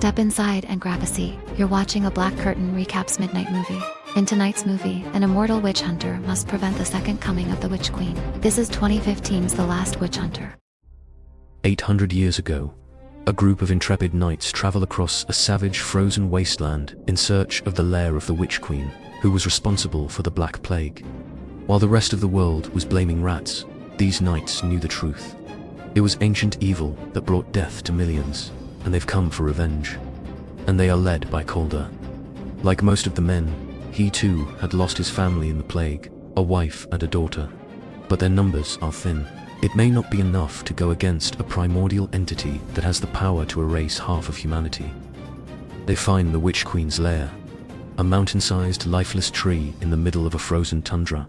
Step inside and grab a seat. You're watching a Black Curtain Recaps Midnight movie. In tonight's movie, an immortal witch hunter must prevent the second coming of the Witch Queen. This is 2015's The Last Witch Hunter. 800 years ago, a group of intrepid knights travel across a savage, frozen wasteland in search of the lair of the Witch Queen, who was responsible for the Black Plague. While the rest of the world was blaming rats, these knights knew the truth. It was ancient evil that brought death to millions, and they've come for revenge. And they are led by Kaulder. Like most of the men, he too had lost his family in the plague, a wife and a daughter. But their numbers are thin. It may not be enough to go against a primordial entity that has the power to erase half of humanity. They find the Witch Queen's lair, a mountain-sized, lifeless tree in the middle of a frozen tundra.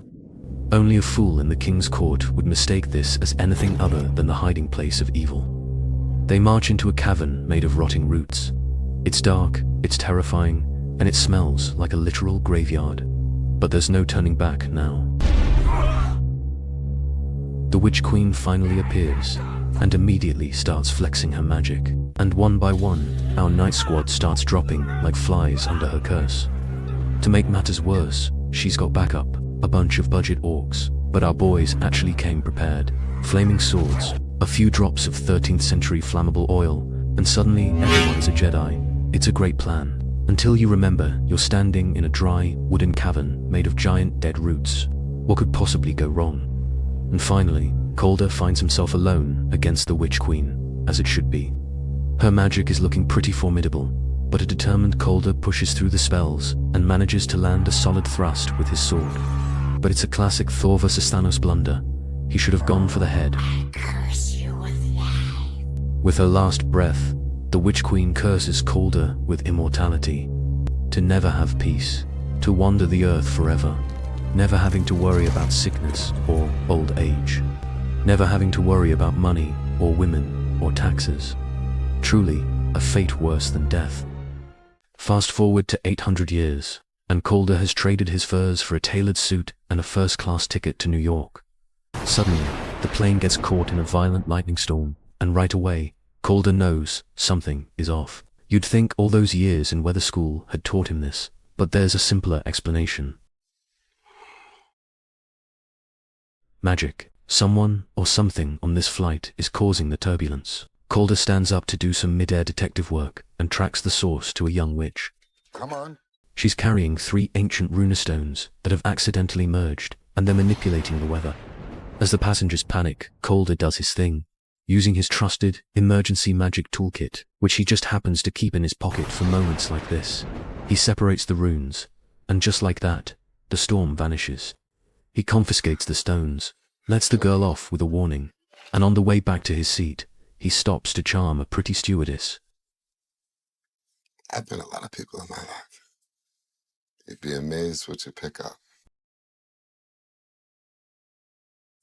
Only a fool in the king's court would mistake this as anything other than the hiding place of evil. They march into a cavern made of rotting roots. It's dark, it's terrifying, and it smells like a literal graveyard. But there's no turning back now. The Witch Queen finally appears, and immediately starts flexing her magic. And one by one, our knight squad starts dropping like flies under her curse. To make matters worse, she's got backup, a bunch of budget orcs, but our boys actually came prepared. Flaming swords, a few drops of 13th century flammable oil, and suddenly everyone's a Jedi. It's a great plan, until you remember you're standing in a dry, wooden cavern made of giant dead roots. What could possibly go wrong? And finally, Kaulder finds himself alone against the Witch Queen, as it should be. Her magic is looking pretty formidable, but a determined Kaulder pushes through the spells and manages to land a solid thrust with his sword. But it's a classic Thor vs Thanos blunder. He should have gone for the head. I curse you with life. With her last breath, the Witch Queen curses Kaulder with immortality. To never have peace, to wander the earth forever, never having to worry about sickness or old age, never having to worry about money or women or taxes. Truly, a fate worse than death. Fast forward to 800 years, and Kaulder has traded his furs for a tailored suit and a first-class ticket to New York. Suddenly, the plane gets caught in a violent lightning storm, and right away, Kaulder knows something is off. You'd think all those years in weather school had taught him this, but there's a simpler explanation. Magic. Someone or something on this flight is causing the turbulence. Kaulder stands up to do some mid-air detective work and tracks the source to a young witch. Come on. She's carrying 3 ancient runestones that have accidentally merged, and they're manipulating the weather. As the passengers panic, Kaulder does his thing, using his trusted emergency magic toolkit, which he just happens to keep in his pocket for moments like this. He separates the runes, and just like that, the storm vanishes. He confiscates the stones, lets the girl off with a warning, and on the way back to his seat, he stops to charm a pretty stewardess. I've been a lot of people in my life. You'd be amazed what you pick up.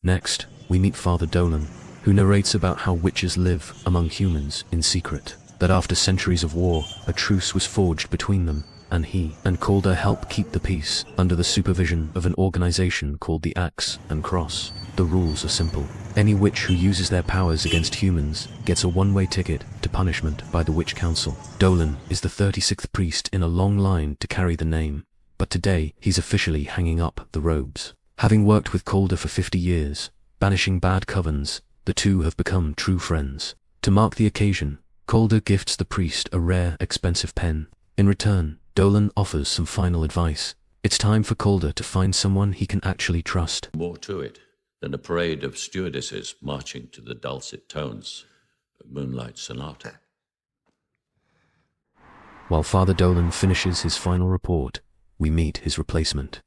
Next, we meet Father Dolan, who narrates about how witches live among humans in secret, that after centuries of war, a truce was forged between them, and he and Kaulder help keep the peace under the supervision of an organization called the Axe and Cross. The rules are simple. Any witch who uses their powers against humans gets a one-way ticket to punishment by the Witch Council. Dolan is the 36th priest in a long line to carry the name, but today he's officially hanging up the robes. Having worked with Kaulder for 50 years, banishing bad covens, the two have become true friends. To mark the occasion, Kaulder gifts the priest a rare, expensive pen. In return, Dolan offers some final advice. It's time for Kaulder to find someone he can actually trust. More to it than a parade of stewardesses marching to the dulcet tones of Moonlight Sonata. While Father Dolan finishes his final report, we meet his replacement.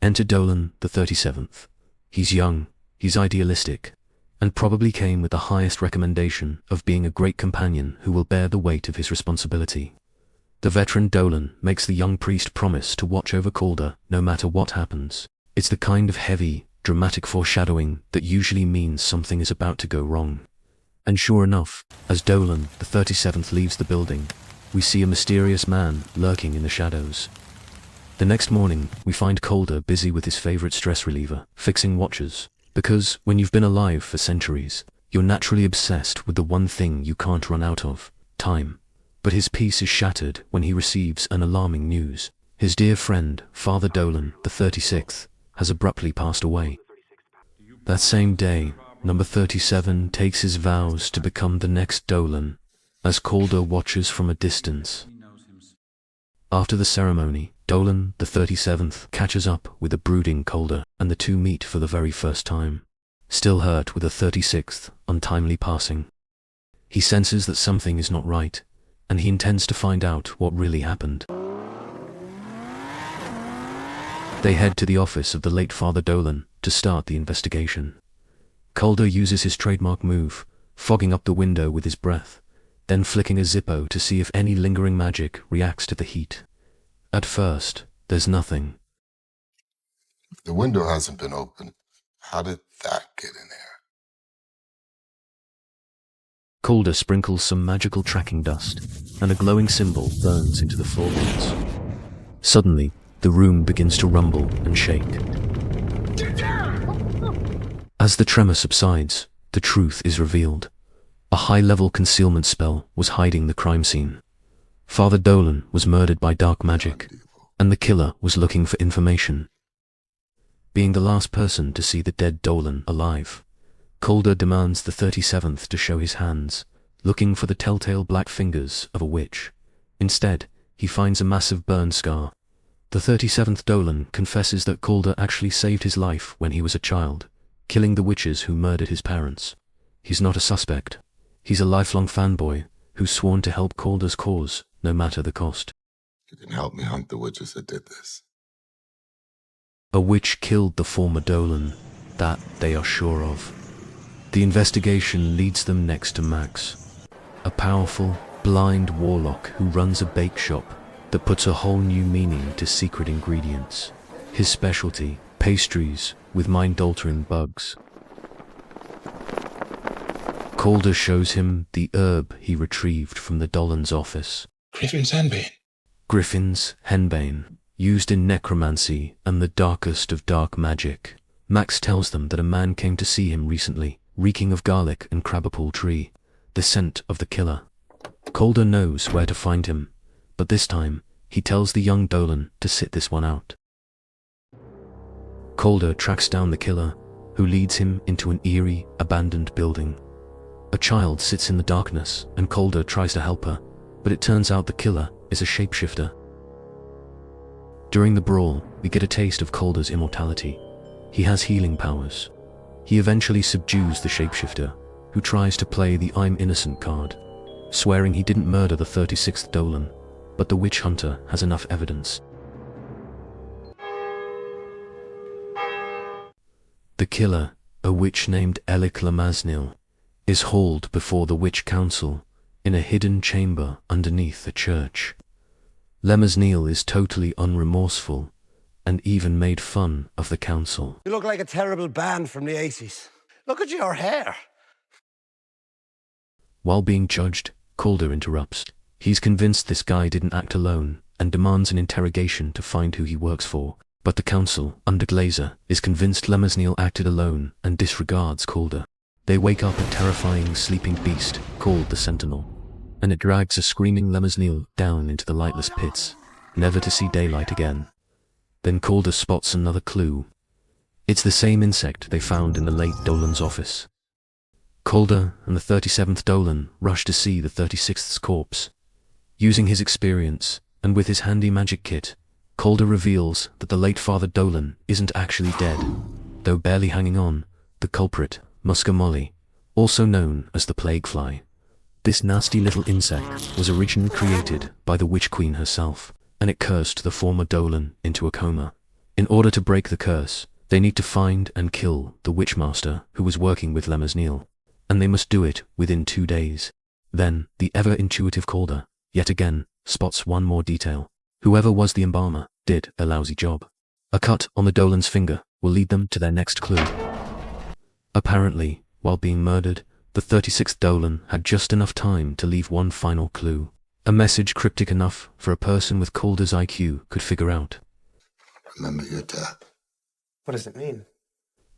Enter Dolan the 37th. He's young, he's idealistic, and probably came with the highest recommendation of being a great companion who will bear the weight of his responsibility. The veteran Dolan makes the young priest promise to watch over Kaulder no matter what happens. It's the kind of heavy, dramatic foreshadowing that usually means something is about to go wrong. And sure enough, as Dolan the 37th leaves the building, we see a mysterious man lurking in the shadows. The next morning, we find Kaulder busy with his favorite stress reliever, fixing watches. Because when you've been alive for centuries, you're naturally obsessed with the one thing you can't run out of: time. But his peace is shattered when he receives an alarming news. His dear friend, Father Dolan, the 36th, has abruptly passed away. That same day, number 37 takes his vows to become the next Dolan, as Kaulder watches from a distance. After the ceremony, Dolan, the 37th, catches up with a brooding Kaulder, and the two meet for the very first time. Still hurt with the 36th untimely passing, he senses that something is not right, and he intends to find out what really happened. They head to the office of the late Father Dolan to start the investigation. Kaulder uses his trademark move, fogging up the window with his breath, then flicking a Zippo to see if any lingering magic reacts to the heat. At first, there's nothing. The window hasn't been opened. How did that get in there? Kaulder sprinkles some magical tracking dust, and a glowing symbol burns into the floorboards. Suddenly, the room begins to rumble and shake. As the tremor subsides, the truth is revealed. A high-level concealment spell was hiding the crime scene. Father Dolan was murdered by dark magic, and the killer was looking for information. Being the last person to see the dead Dolan alive, Kaulder demands the 37th to show his hands, looking for the telltale black fingers of a witch. Instead, he finds a massive burn scar. The 37th Dolan confesses that Kaulder actually saved his life when he was a child, killing the witches who murdered his parents. He's not a suspect. He's a lifelong fanboy who's sworn to help Kaulder's cause, no matter the cost. You can help me hunt the witches that did this. A witch killed the former Dolan, that they are sure of. The investigation leads them next to Max, a powerful, blind warlock who runs a bake shop that puts a whole new meaning to secret ingredients. His specialty, pastries with mind-altering bugs. Kaulder shows him the herb he retrieved from the Dolan's office. Griffin's henbane. Griffin's henbane, used in necromancy and the darkest of dark magic. Max tells them that a man came to see him recently, reeking of garlic and crabapple tree, the scent of the killer. Kaulder knows where to find him, but this time, he tells the young Dolan to sit this one out. Kaulder tracks down the killer, who leads him into an eerie, abandoned building. A child sits in the darkness, and Kaulder tries to help her, but it turns out the killer is a shapeshifter. During the brawl, we get a taste of Kaulder's immortality. He has healing powers. He eventually subdues the shapeshifter, who tries to play the I'm innocent card, swearing he didn't murder the 36th Dolan, but the witch hunter has enough evidence. The killer, a witch named Elik Lamaznil, is hauled before the witch council in a hidden chamber underneath a church. Lamaznil is totally unremorseful and even made fun of the council. You look like a terrible band from the 80s. Look at your hair. While being judged, Kaulder interrupts. He's convinced this guy didn't act alone and demands an interrogation to find who he works for. But the council, under Glazer, is convinced Lamaznil acted alone and disregards Kaulder. They wake up a terrifying sleeping beast called the Sentinel, and it drags a screaming Lamaznil down into the lightless pits, never to see daylight again. Then Kaulder spots another clue. It's the same insect they found in the late Dolan's office. Kaulder and the 37th Dolan rush to see the 36th's corpse. Using his experience, and with his handy magic kit, Kaulder reveals that the late Father Dolan isn't actually dead, though barely hanging on. The culprit, Musca Molly, also known as the plague fly. This nasty little insect was originally created by the Witch Queen herself, and it cursed the former Dolan into a coma. In order to break the curse, they need to find and kill the Witchmaster who was working with Lamaznil, and they must do it within 2 days. Then, the ever-intuitive Kaulder, yet again, spots one more detail. Whoever was the embalmer did a lousy job. A cut on the Dolan's finger will lead them to their next clue. Apparently, while being murdered, the 36th Dolan had just enough time to leave one final clue. A message cryptic enough for a person with Kaulder's IQ could figure out. Remember your death. What does it mean?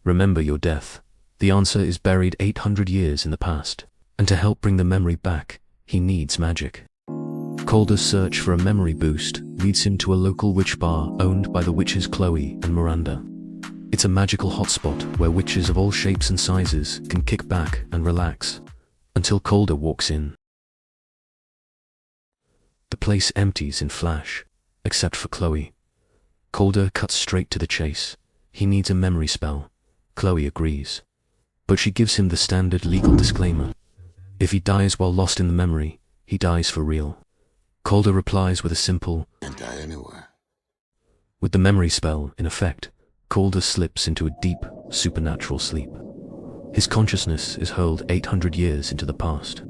Remember your death. The answer is buried 800 years in the past, and to help bring the memory back, he needs magic. Kaulder's search for a memory boost leads him to a local witch bar owned by the witches Chloe and Miranda. It's a magical hotspot where witches of all shapes and sizes can kick back and relax, until Kaulder walks in. The place empties in flash, except for Chloe. Kaulder cuts straight to the chase. He needs a memory spell. Chloe agrees. But she gives him the standard legal disclaimer. If he dies while lost in the memory, he dies for real. Kaulder replies with a simple, "Can't die anywhere." With the memory spell in effect, Kaulder slips into a deep, supernatural sleep. His consciousness is hurled 800 years into the past.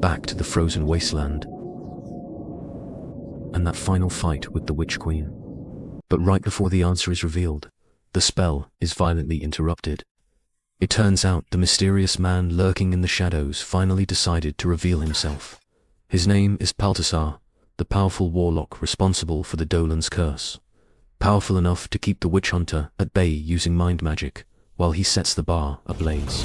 Back to the frozen wasteland. And that final fight with the Witch Queen. But right before the answer is revealed, the spell is violently interrupted. It turns out the mysterious man lurking in the shadows finally decided to reveal himself. His name is Balthazar, the powerful warlock responsible for the Dolan's curse. Powerful enough to keep the witch hunter at bay using mind magic, while he sets the bar ablaze.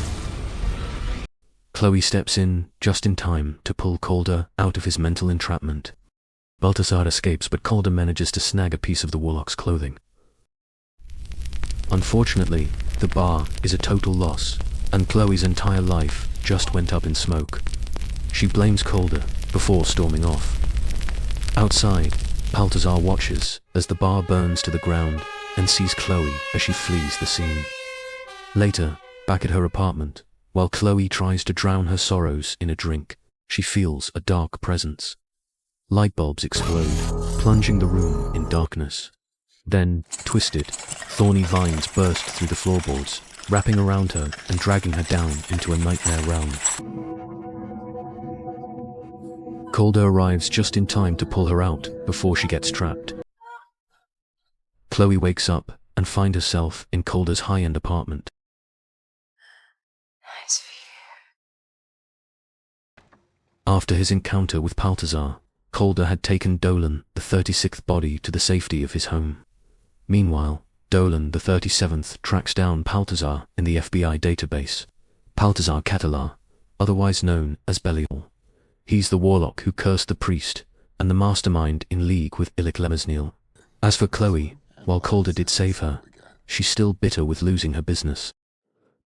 Chloe steps in just in time to pull Kaulder out of his mental entrapment. Balthazar escapes, but Kaulder manages to snag a piece of the warlock's clothing. Unfortunately, the bar is a total loss, and Chloe's entire life just went up in smoke. She blames Kaulder before storming off. Outside, Balthazar watches as the bar burns to the ground and sees Chloe as she flees the scene. Later, back at her apartment, while Chloe tries to drown her sorrows in a drink, she feels a dark presence. Light bulbs explode, plunging the room in darkness. Then, twisted, thorny vines burst through the floorboards, wrapping around her and dragging her down into a nightmare realm. Kaulder arrives just in time to pull her out before she gets trapped. Chloe wakes up and finds herself in Kaulder's high-end apartment. Nice view. After his encounter with Balthazar, Kaulder had taken Dolan, the 36th body, to the safety of his home. Meanwhile, Dolan, the 37th, tracks down Balthazar in the FBI database. Balthazar Catalar, otherwise known as Belial. He's the warlock who cursed the priest, and the mastermind in league with Illic Lemesniel. As for Chloe, while Kaulder did save her, she's still bitter with losing her business.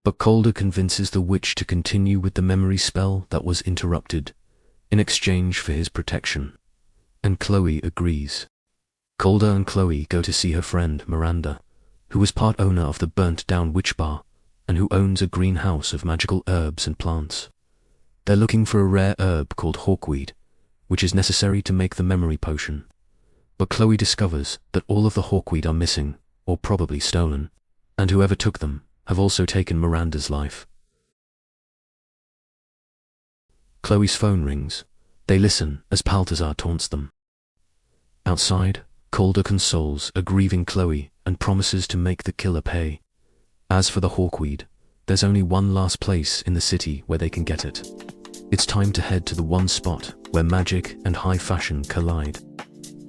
But Kaulder convinces the witch to continue with the memory spell that was interrupted, in exchange for his protection. And Chloe agrees. Kaulder and Chloe go to see her friend Miranda, who was part owner of the burnt-down witch bar, and who owns a greenhouse of magical herbs and plants. They're looking for a rare herb called hawkweed, which is necessary to make the memory potion. But Chloe discovers that all of the hawkweed are missing, or probably stolen, and whoever took them have also taken Miranda's life. Chloe's phone rings. They listen as Balthazar taunts them. Outside, Kaulder consoles a grieving Chloe and promises to make the killer pay. As for the hawkweed, there's only one last place in the city where they can get it. It's time to head to the one spot where magic and high fashion collide.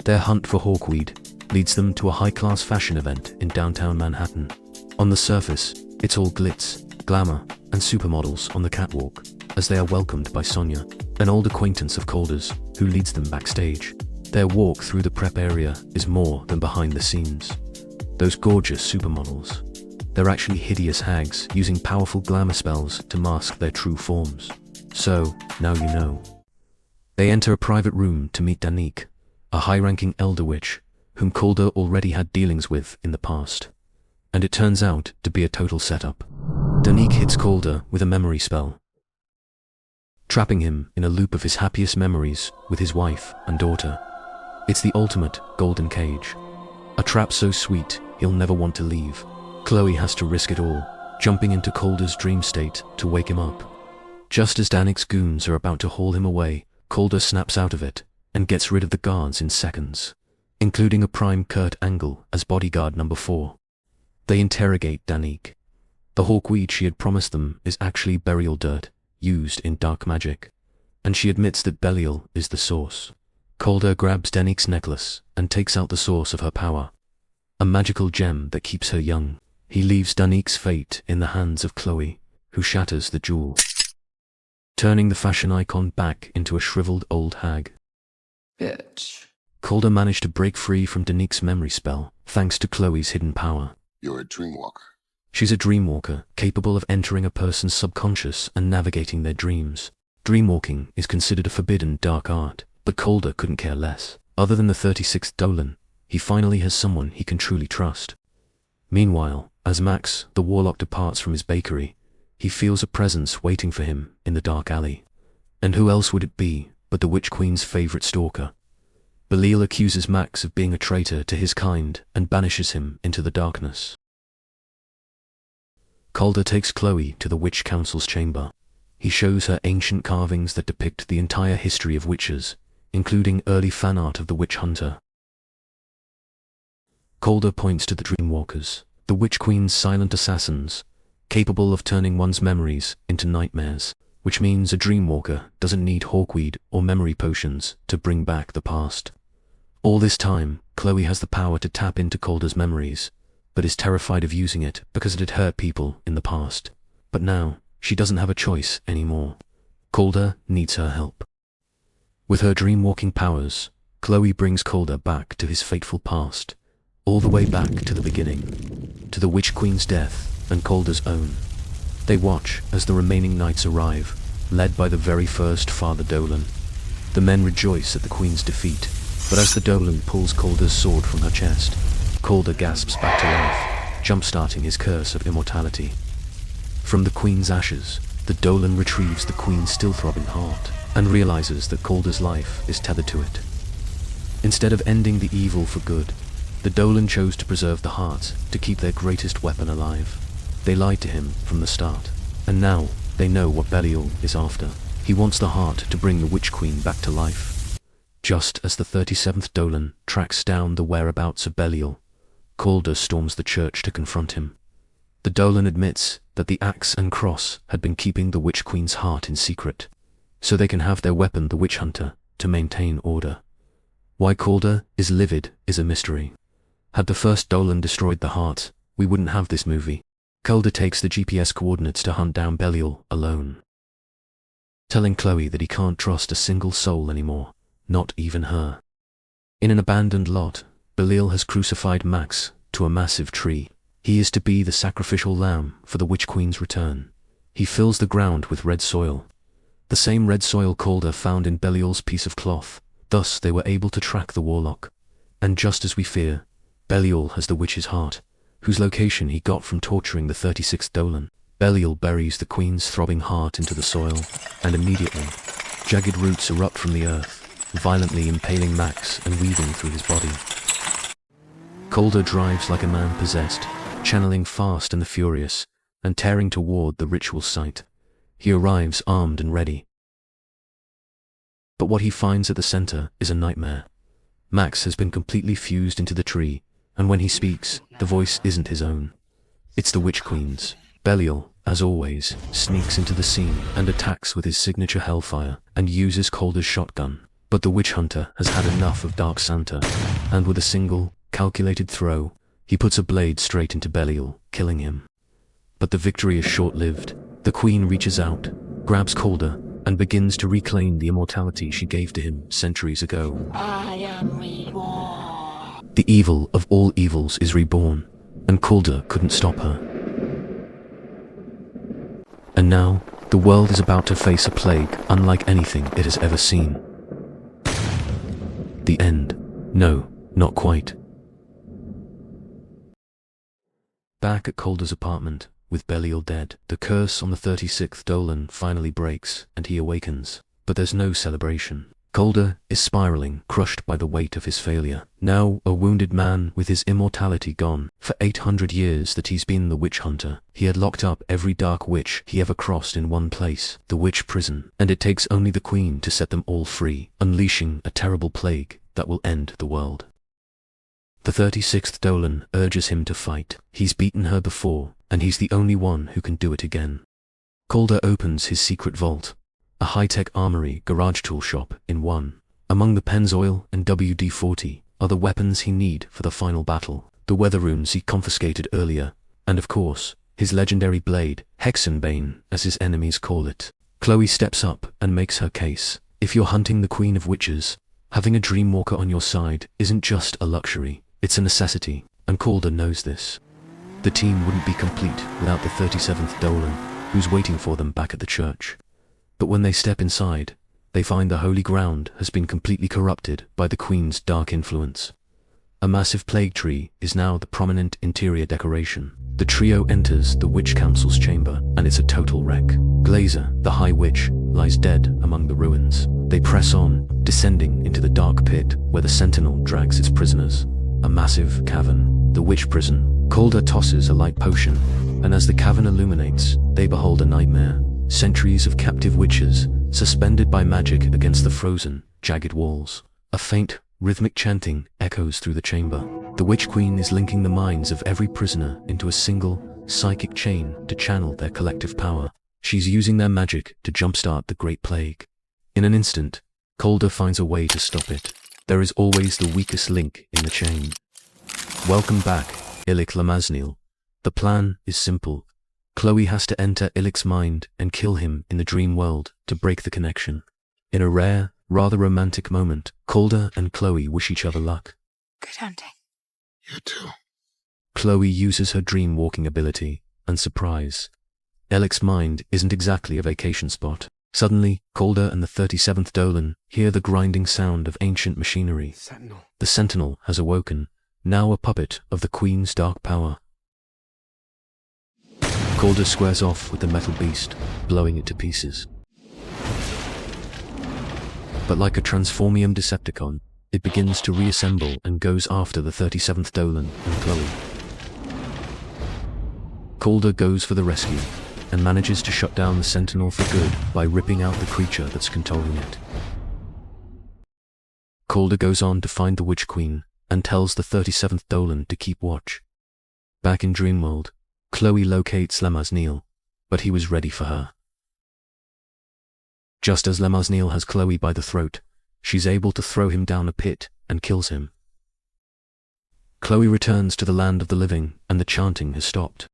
Their hunt for hawkweed leads them to a high-class fashion event in downtown Manhattan. On the surface, it's all glitz, glamour, and supermodels on the catwalk, as they are welcomed by Sonia, an old acquaintance of Kaulder's, who leads them backstage. Their walk through the prep area is more than behind the scenes. Those gorgeous supermodels, they're actually hideous hags using powerful glamour spells to mask their true forms. So, now you know. They enter a private room to meet Danique, a high-ranking elder witch, whom Kaulder already had dealings with in the past. And it turns out to be a total setup. Danique hits Kaulder with a memory spell, trapping him in a loop of his happiest memories with his wife and daughter. It's the ultimate golden cage. A trap so sweet, he'll never want to leave. Chloe has to risk it all, jumping into Kaulder's dream state to wake him up. Just as Danique's goons are about to haul him away, Kaulder snaps out of it and gets rid of the guards in seconds, including a prime Kurt Angle as bodyguard number 4. They interrogate Danique. The hawkweed she had promised them is actually burial dirt, used in dark magic, and she admits that Belial is the source. Kaulder grabs Danique's necklace and takes out the source of her power, a magical gem that keeps her young. He leaves Danique's fate in the hands of Chloe, who shatters the jewel. turning the fashion icon back into a shriveled old hag. Bitch. Kaulder managed to break free from Danique's memory spell, thanks to Chloe's hidden power. You're a dreamwalker. She's a dreamwalker, capable of entering a person's subconscious and navigating their dreams. Dreamwalking is considered a forbidden dark art, but Kaulder couldn't care less. Other than the 36th Dolan, he finally has someone he can truly trust. Meanwhile, as Max, the warlock, departs from his bakery, he feels a presence waiting for him in the dark alley. And who else would it be but the Witch Queen's favorite stalker? Belial accuses Max of being a traitor to his kind and banishes him into the darkness. Kaulder takes Chloe to the Witch Council's chamber. He shows her ancient carvings that depict the entire history of witches, including early fan art of the Witch Hunter. Kaulder points to the Dreamwalkers, the Witch Queen's silent assassins, capable of turning one's memories into nightmares, which means a Dreamwalker doesn't need hawkweed or memory potions to bring back the past. All this time, Chloe has the power to tap into Kaulder's memories, but is terrified of using it because it had hurt people in the past. But now, she doesn't have a choice anymore. Kaulder needs her help. With her dream-walking powers, Chloe brings Kaulder back to his fateful past, all the way back to the beginning, to the Witch Queen's death and Kaulder's own. They watch as the remaining knights arrive, led by the very first Father Dolan. The men rejoice at the Queen's defeat, but as the Dolan pulls Kaulder's sword from her chest, Kaulder gasps back to life, jump-starting his curse of immortality. From the Queen's ashes, the Dolan retrieves the Queen's still-throbbing heart, and realizes that Kaulder's life is tethered to it. Instead of ending the evil for good, the Dolan chose to preserve the heart to keep their greatest weapon alive. They lied to him from the start, and now they know what Belial is after. He wants the heart to bring the Witch Queen back to life. Just as the 37th Dolan tracks down the whereabouts of Belial, Kaulder storms the church to confront him. The Dolan admits that the axe and cross had been keeping the Witch Queen's heart in secret, so they can have their weapon, the Witch Hunter, to maintain order. Why Kaulder is livid is a mystery. Had the first Dolan destroyed the heart, we wouldn't have this movie. Kaulder takes the GPS coordinates to hunt down Belial alone, telling Chloe that he can't trust a single soul anymore, not even her. In an abandoned lot, Belial has crucified Max to a massive tree. He is to be the sacrificial lamb for the Witch Queen's return. He fills the ground with red soil, the same red soil Kaulder found in Belial's piece of cloth. Thus they were able to track the warlock. And just as we fear, Belial has the witch's heart, whose location he got from torturing the 36th Dolan. Belial buries the Queen's throbbing heart into the soil, and immediately, jagged roots erupt from the earth, violently impaling Max and weaving through his body. Kaulder drives like a man possessed, channeling Fast and the Furious, and tearing toward the ritual site. He arrives armed and ready. But what he finds at the center is a nightmare. Max has been completely fused into the tree, and when he speaks, the voice isn't his own. It's the Witch Queen's. Belial, as always, sneaks into the scene and attacks with his signature hellfire and uses Kaulder's shotgun. But the Witch Hunter has had enough of Dark Santa, and with a single, calculated throw, he puts a blade straight into Belial, killing him. But the victory is short-lived. The Queen reaches out, grabs Kaulder, and begins to reclaim the immortality she gave to him centuries ago. I am reborn. The evil of all evils is reborn, and Kaulder couldn't stop her. And now, the world is about to face a plague unlike anything it has ever seen. The end. No, not quite. Back at Kaulder's apartment, with Belial dead, the curse on the 36th Dolan finally breaks, and he awakens. But there's no celebration. Kaulder is spiraling, crushed by the weight of his failure. Now a wounded man with his immortality gone. For 800 years that he's been the Witch Hunter, he had locked up every dark witch he ever crossed in one place, the Witch Prison. And it takes only the Queen to set them all free, unleashing a terrible plague that will end the world. The 36th Dolan urges him to fight. He's beaten her before, and he's the only one who can do it again. Kaulder opens his secret vault, a high-tech armory garage tool shop in one. Among the Pennzoil and WD-40 are the weapons he need for the final battle, the weather runes he confiscated earlier, and of course, his legendary blade, Hexenbane, as his enemies call it. Chloe steps up and makes her case. If you're hunting the Queen of Witches, having a Dreamwalker on your side isn't just a luxury, it's a necessity, and Kaulder knows this. The team wouldn't be complete without the 37th Dolan, who's waiting for them back at the church. But when they step inside, they find the holy ground has been completely corrupted by the Queen's dark influence. A massive plague tree is now the prominent interior decoration. The trio enters the Witch Council's chamber, and it's a total wreck. Glazer, the High Witch, lies dead among the ruins. They press on, descending into the dark pit where the Sentinel drags its prisoners. A massive cavern, the Witch Prison. Kaulder tosses a light potion, and as the cavern illuminates, they behold a nightmare. Centuries of captive witches, suspended by magic against the frozen, jagged walls. A faint, rhythmic chanting echoes through the chamber. The Witch Queen is linking the minds of every prisoner into a single, psychic chain to channel their collective power. She's using their magic to jumpstart the Great Plague. In an instant, Kaulder finds a way to stop it. There is always the weakest link in the chain. Welcome back, Illic Lamaznil. The plan is simple. Chloe has to enter Illic's mind and kill him in the dream world to break the connection. In a rare, rather romantic moment, Kaulder and Chloe wish each other luck. Good hunting. You too. Chloe uses her dream walking ability, and surprise. Illic's mind isn't exactly a vacation spot. Suddenly, Kaulder and the 37th Dolan hear the grinding sound of ancient machinery. Sentinel. The Sentinel has awoken, now a puppet of the Queen's dark power. Kaulder squares off with the metal beast, blowing it to pieces. But like a Transformium Decepticon, it begins to reassemble and goes after the 37th Dolan and Chloe. Kaulder goes for the rescue, and manages to shut down the Sentinel for good by ripping out the creature that's controlling it. Kaulder goes on to find the Witch Queen, and tells the 37th Dolan to keep watch. Back in Dreamworld, Chloe locates Lamaznil, but he was ready for her. Just as Lamaznil has Chloe by the throat, she's able to throw him down a pit and kills him. Chloe returns to the land of the living, and the chanting has stopped.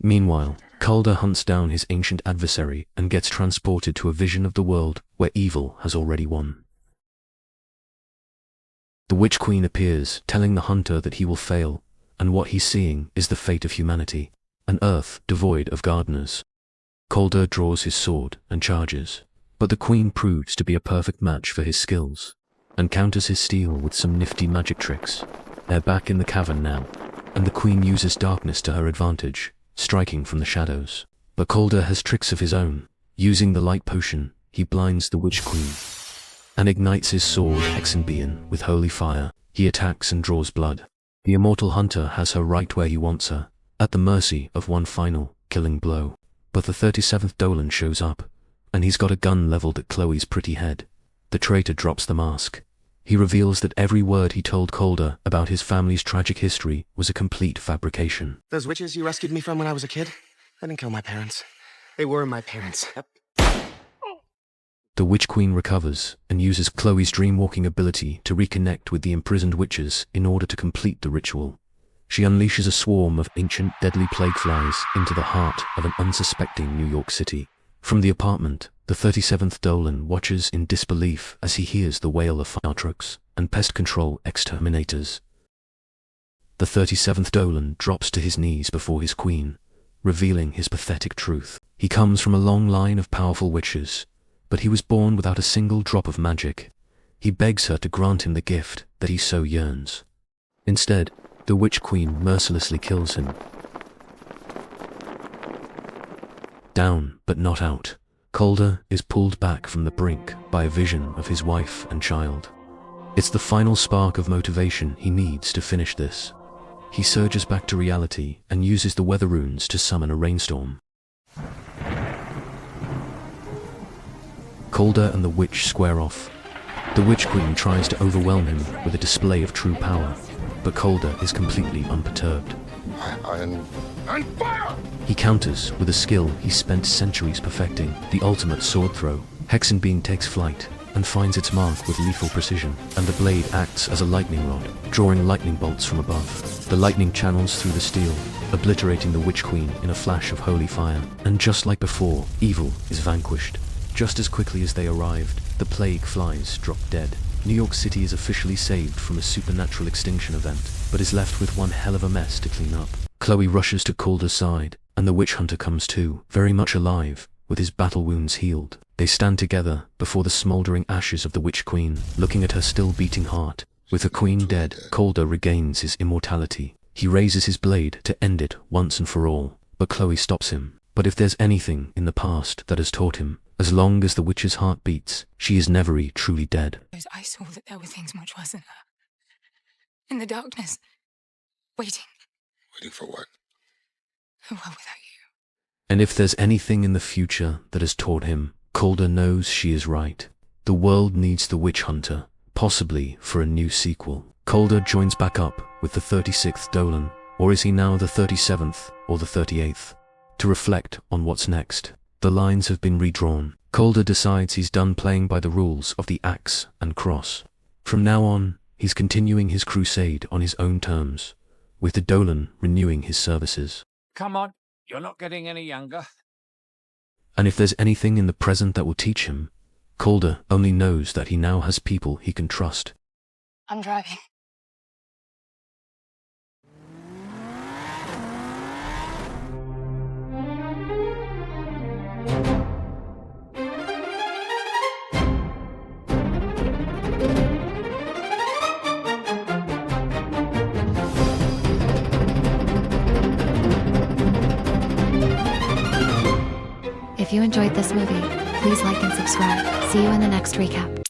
Meanwhile, Kaulder hunts down his ancient adversary and gets transported to a vision of the world where evil has already won. The Witch Queen appears, telling the hunter that he will fail, and what he's seeing is the fate of humanity, an earth devoid of gardeners. Kaulder draws his sword and charges, but the Queen proves to be a perfect match for his skills, and counters his steel with some nifty magic tricks. They're back in the cavern now, and the Queen uses darkness to her advantage, striking from the shadows. But Kaulder has tricks of his own. Using the light potion, he blinds the Witch Queen, and ignites his sword Hexenbean with holy fire. He attacks and draws blood. The immortal hunter has her right where he wants her, at the mercy of one final, killing blow. But the 37th Dolan shows up, and he's got a gun leveled at Chloe's pretty head. The traitor drops the mask. He reveals that every word he told Kaulder about his family's tragic history was a complete fabrication. Those witches you rescued me from when I was a kid? I didn't kill my parents. They were my parents. Yep. The Witch Queen recovers and uses Chloe's dream-walking ability to reconnect with the imprisoned witches in order to complete the ritual. She unleashes a swarm of ancient deadly plague flies into the heart of an unsuspecting New York City. From the apartment, the 37th Dolan watches in disbelief as he hears the wail of Firetrooks and pest control exterminators. The 37th Dolan drops to his knees before his queen, revealing his pathetic truth. He comes from a long line of powerful witches, but he was born without a single drop of magic. He begs her to grant him the gift that he so yearns. Instead, the Witch Queen mercilessly kills him. Down, but not out, Kaulder is pulled back from the brink by a vision of his wife and child. It's the final spark of motivation he needs to finish this. He surges back to reality and uses the weather runes to summon a rainstorm. Kaulder and the witch square off. The Witch Queen tries to overwhelm him with a display of true power, but Kaulder is completely unperturbed. And fire! He counters with a skill he spent centuries perfecting, the ultimate sword throw. Hexenbean takes flight and finds its mark with lethal precision, and the blade acts as a lightning rod, drawing lightning bolts from above. The lightning channels through the steel, obliterating the Witch Queen in a flash of holy fire. And just like before, evil is vanquished. Just as quickly as they arrived, the plague flies drop dead. New York City is officially saved from a supernatural extinction event, but is left with one hell of a mess to clean up. Chloe rushes to Kaulder's side, and the witch hunter comes too, very much alive, with his battle wounds healed. They stand together before the smoldering ashes of the Witch Queen, looking at her still beating heart. With the Queen dead, Kaulder regains his immortality. He raises his blade to end it once and for all, but Chloe stops him. But if there's anything in the past that has taught him, as long as the witch's heart beats, she is never truly dead. I saw that there were things much worse than her. In the darkness. Waiting. Waiting for what? A world without you. And if there's anything in the future that has taught him, Kaulder knows she is right. The world needs the witch hunter, possibly for a new sequel. Kaulder joins back up with the 36th Dolan, or is he now the 37th or the 38th? To reflect on what's next. The lines have been redrawn. Kaulder decides he's done playing by the rules of the axe and cross. From now on, he's continuing his crusade on his own terms, with the Dolan renewing his services. Come on, you're not getting any younger. And if there's anything in the present that will teach him, Kaulder only knows that he now has people he can trust. I'm driving. If you enjoyed this movie, please like and subscribe. See you in the next recap.